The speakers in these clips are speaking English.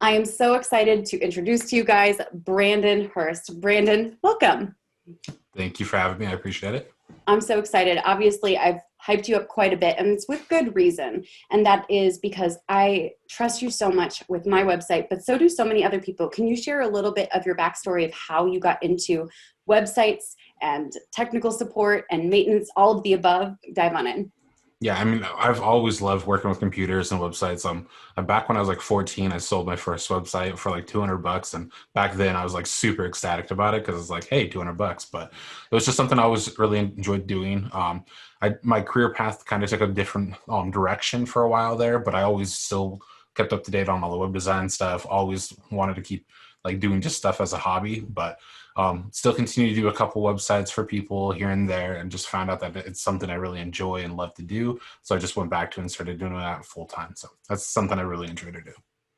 I am so excited to introduce to you guys Brandon Hirst. Brandon, welcome. Thank you for having me. I appreciate it. I'm so excited. Obviously, I've hyped you up quite a bit, and it's with good reason. And that is because I trust you so much with my website, but so do so many other people. Can you share a little bit of your backstory of how you got into websites and technical support and maintenance, all of the above? Dive on in. Yeah, I mean, I've always loved working with computers and websites. Back when I was like 14, I sold my first website for like $200, and back then I was like super ecstatic about it because it's like, hey, $200. But it was just something I always really enjoyed doing. My career path kind of took a different direction for a while there, but I always still kept up to date on all the web design stuff. Always wanted to keep like doing just stuff as a hobby, but still continue to do a couple websites for people here and there, and just found out that it's something I really enjoy and love to do. So I just went back to it and started doing that full time. So that's something I really enjoy to do.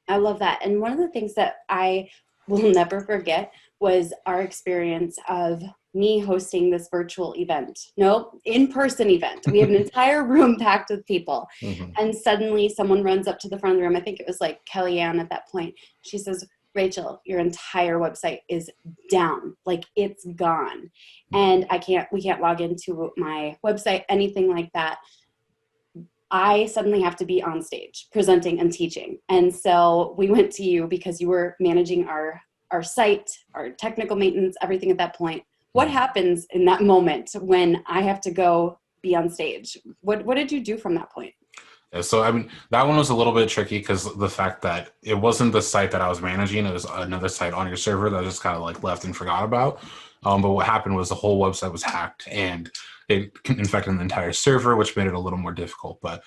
I love that. And one of the things that I will never forget was our experience of me hosting this virtual event. No, in-person event. We have an entire room packed with people. Hmm. And suddenly someone runs up to the front of the room. I think it was like Kellyanne at that point. She says, Rachel, your entire website is down. Like it's gone. And we can't log into my website, anything like that. I suddenly have to be on stage presenting and teaching. And so we went to you because you were managing our site, our technical maintenance, everything at that point. What happens in that moment when I have to go be on stage? What did you do from that point? Yeah, so I mean, that one was a little bit tricky because the fact that it wasn't the site that I was managing, it was another site on your server that I just kind of like left and forgot about. But what happened was the whole website was hacked and it infected the entire server, which made it a little more difficult. But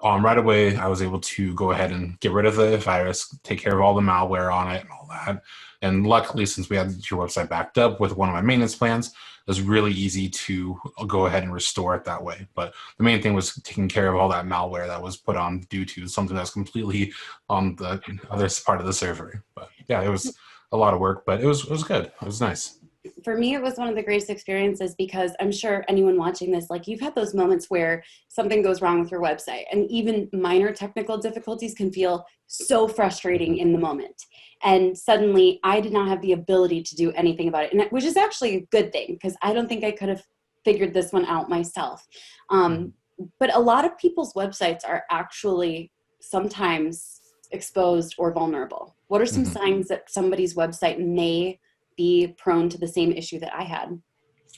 right away, I was able to go ahead and get rid of the virus, take care of all the malware on it and all that. And luckily, since we had your website backed up with one of my maintenance plans, it was really easy to go ahead and restore it that way. But the main thing was taking care of all that malware that was put on due to something that's completely on the other part of the server. But yeah, it was a lot of work, but it was good. It was nice. For me, it was one of the greatest experiences because I'm sure anyone watching this, like you've had those moments where something goes wrong with your website, and even minor technical difficulties can feel so frustrating in the moment. And suddenly I did not have the ability to do anything about it, which is actually a good thing because I don't think I could have figured this one out myself. But a lot of people's websites are actually sometimes exposed or vulnerable. What are some signs that somebody's website may be prone to the same issue that I had?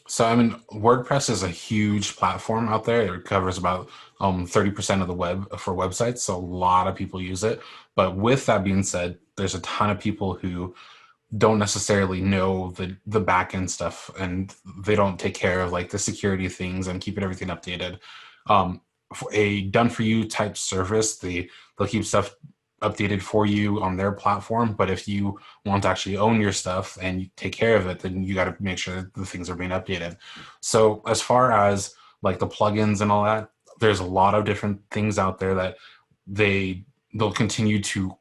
So, I mean, WordPress is a huge platform out there. It covers about 30% of the web for websites. So a lot of people use it. But with that being said, there's a ton of people who don't necessarily know the back end stuff, and they don't take care of like the security things and keeping everything updated. For a done for you type service, they'll keep stuff updated for you on their platform. But if you want to actually own your stuff and you take care of it, then you got to make sure that the things are being updated. So as far as like the plugins and all that, there's a lot of different things out there that they'll continue to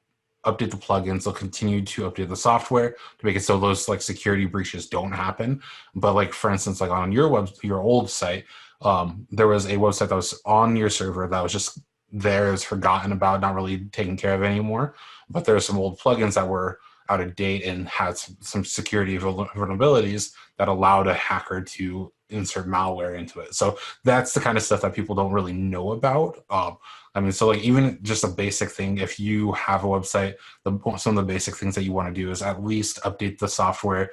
update the plugins. They'll continue to update the software to make it so those like security breaches don't happen. But like, for instance, like on your old site, there was a website that was on your server that was just there, is forgotten about, not really taken care of anymore. But there are some old plugins that were out of date and had some security vulnerabilities that allowed a hacker to insert malware into it. So that's the kind of stuff that people don't really know about. I mean, so like even just a basic thing, if you have a website, some of the basic things that you want to do is at least update the software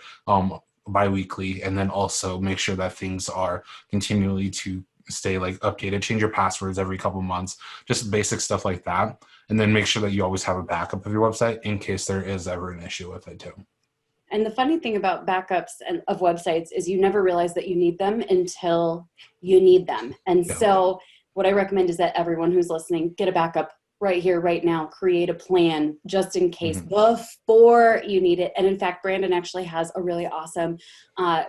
bi-weekly, and then also make sure that things are continually to stay like updated, change your passwords every couple months, just basic stuff like that. And then make sure that you always have a backup of your website in case there is ever an issue with it too. And the funny thing about backups of websites is you never realize that you need them until you need them. And so what I recommend is that everyone who's listening, get a backup right here, right now. Create a plan just in case before you need it. And in fact, Brandon actually has a really awesome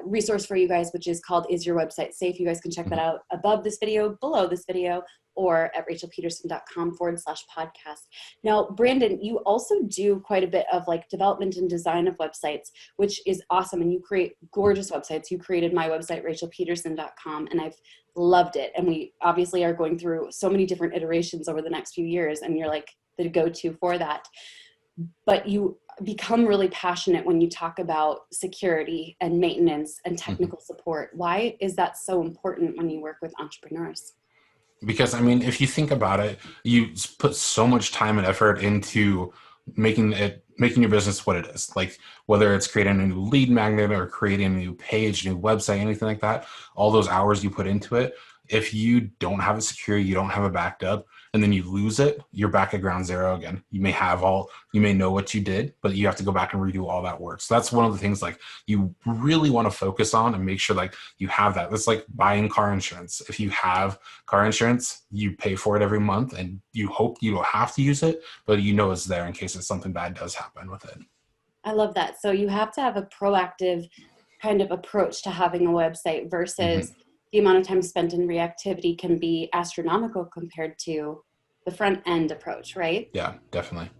resource for you guys, which is called Is Your Website Safe? You guys can check that out above this video, below this video, or at rachelpedersen.com/podcast. Now, Brandon, you also do quite a bit of like development and design of websites, which is awesome. And you create gorgeous websites. You created my website, rachelpedersen.com, and I've loved it. And we obviously are going through so many different iterations over the next few years, and you're like the go-to for that. but you become really passionate when you talk about security and maintenance and technical support. Why is that so important when you work with entrepreneurs? Because I mean, if you think about it, you put so much time and effort into making your business what it is. Like whether it's creating a new lead magnet or creating a new page, new website, anything like that, all those hours you put into it, if you don't have it secure, you don't have it backed up, and then you lose it, you're back at ground zero again. You may know what you did, but you have to go back and redo all that work. So that's one of the things like you really want to focus on and make sure like you have that. It's like buying car insurance. If you have car insurance, you pay for it every month and you hope you don't have to use it, but you know it's there in case something bad does happen with it. I love that. So you have to have a proactive kind of approach to having a website versus the amount of time spent in reactivity can be astronomical compared to the front end approach, right? Yeah, definitely.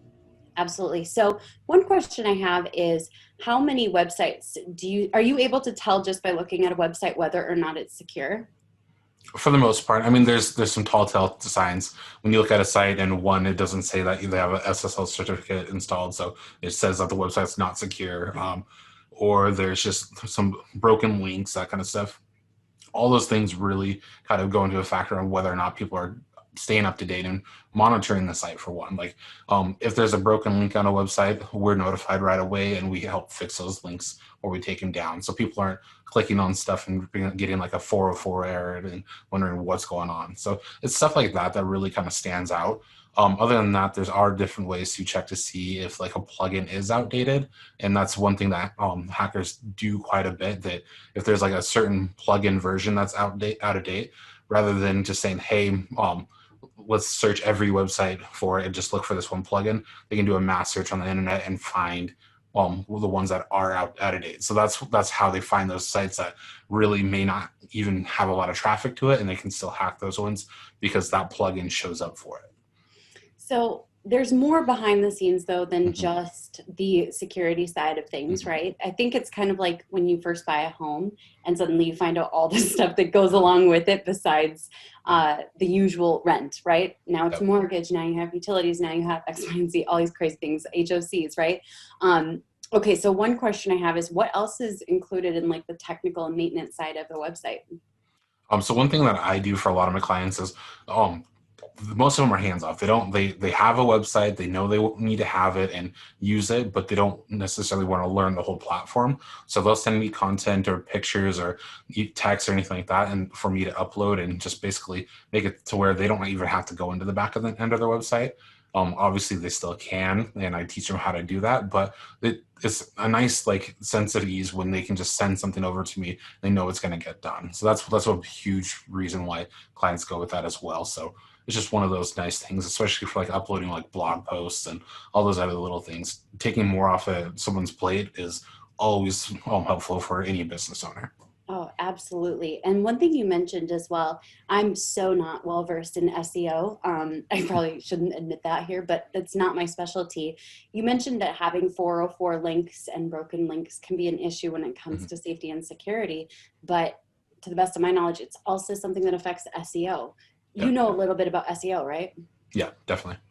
Absolutely. So one question I have is how many websites are you able to tell just by looking at a website whether or not it's secure? For the most part, I mean, there's some tall tale signs when you look at a site and one, it doesn't say that they have an SSL certificate installed, so it says that the website's not secure, or there's just some broken links, that kind of stuff. All those things really kind of go into a factor on whether or not people are staying up to date and monitoring the site for one. Like if there's a broken link on a website, we're notified right away and we help fix those links or we take them down. So people aren't clicking on stuff and getting like a 404 error and wondering what's going on. So it's stuff like that that really kind of stands out. Other than that, there's are different ways to check to see if like a plugin is outdated. And that's one thing that hackers do quite a bit, that if there's like a certain plugin version that's out of date, rather than just saying, hey, let's search every website for it and just look for this one plugin, they can do a mass search on the internet and find the ones that are out of date. So that's how they find those sites that really may not even have a lot of traffic to it, and they can still hack those ones because that plugin shows up for it. So there's more behind the scenes though than just the security side of things, right? I think it's kind of like when you first buy a home and suddenly you find out all the stuff that goes along with it besides the usual rent, right? Now it's mortgage, now you have utilities, now you have X, Y, and Z, all these crazy things, HOCs, right? Okay, so one question I have is what else is included in like the technical and maintenance side of the website? So one thing that I do for a lot of my clients is most of them are hands off. They have a website, they know they need to have it and use it, but they don't necessarily want to learn the whole platform. So they'll send me content or pictures or text or anything like that, and for me to upload and just basically make it to where they don't even have to go into the back of the end of their website. Obviously they still can, and I teach them how to do that, but it's a nice like sense of ease when they can just send something over to me. They know it's going to get done. So that's a huge reason why clients go with that as well. So it's just one of those nice things, especially for like uploading like blog posts and all those other little things. Taking more off of someone's plate is always helpful for any business owner. Oh, absolutely. And one thing you mentioned as well, I'm so not well versed in SEO. I probably shouldn't admit that here, but that's not my specialty. You mentioned that having 404 links and broken links can be an issue when it comes to safety and security. But to the best of my knowledge, it's also something that affects SEO. You know a little bit about SEO, right? Yeah, definitely.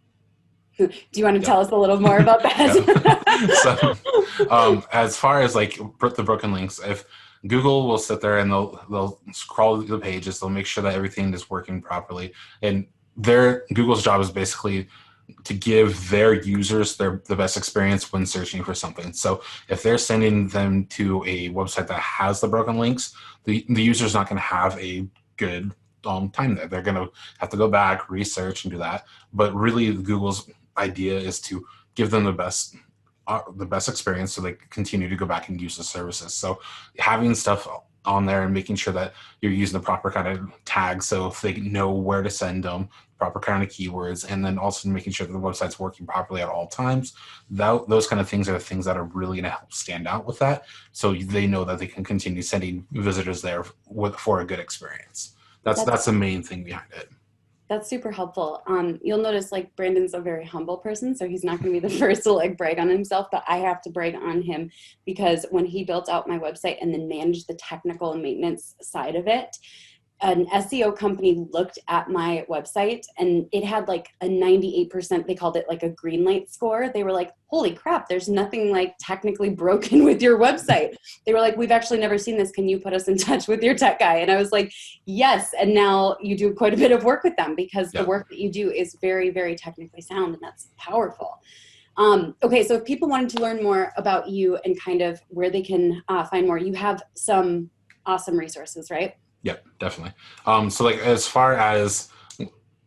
Do you want to tell us a little more about that? So, as far as like the broken links, if Google will sit there and they'll scroll the pages, they'll make sure that everything is working properly, and Google's job is basically to give their users the best experience when searching for something. So if they're sending them to a website that has the broken links, the user's not going to have a good time there. They're going to have to go back, research, and do that. But really, Google's idea is to give them the best experience so they continue to go back and use the services. So having stuff on there and making sure that you're using the proper kind of tags so if they know where to send them, proper kind of keywords, and then also making sure that the website's working properly at all times. Those kind of things are the things that are really going to help stand out with that, so they know that they can continue sending visitors there for a good experience. That's the main thing behind it. That's super helpful. You'll notice like Brandon's a very humble person, so he's not going to be the first to like brag on himself, but I have to brag on him because when he built out my website and then managed the technical and maintenance side of it, an SEO company looked at my website and it had like a 98%, they called it like a green light score. They were like, holy crap, there's nothing like technically broken with your website. They were like, we've actually never seen this. Can you put us in touch with your tech guy? And I was like, yes. And now you do quite a bit of work with them because the work that you do is very, very technically sound, and that's powerful. Okay, so if people wanted to learn more about you and kind of where they can find more, you have some awesome resources, right? Yep, definitely. So like as far as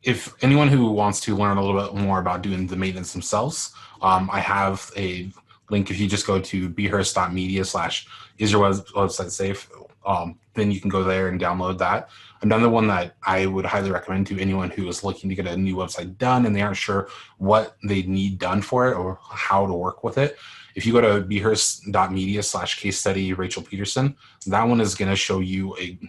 if anyone who wants to learn a little bit more about doing the maintenance themselves, I have a link. If you just go to behirst.media / is your website safe, then you can go there and download that. Another one that I would highly recommend to anyone who is looking to get a new website done and they aren't sure what they need done for it or how to work with it. If you go to behirst.media / case study Rachel Pedersen, that one is going to show you a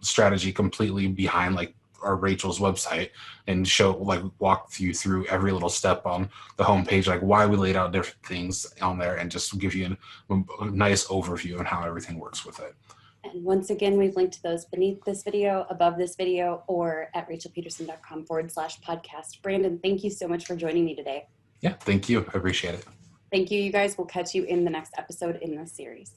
strategy completely behind like our Rachel's website and show like walk you through every little step on the homepage, like why we laid out different things on there, and just give you a nice overview on how everything works with it. And once again, we've linked to those beneath this video, above this video, or at rachelpedersen.com /podcast. Brandon, thank you so much for joining me today. Yeah, thank you. I appreciate it. Thank you, you guys. We'll catch you in the next episode in this series.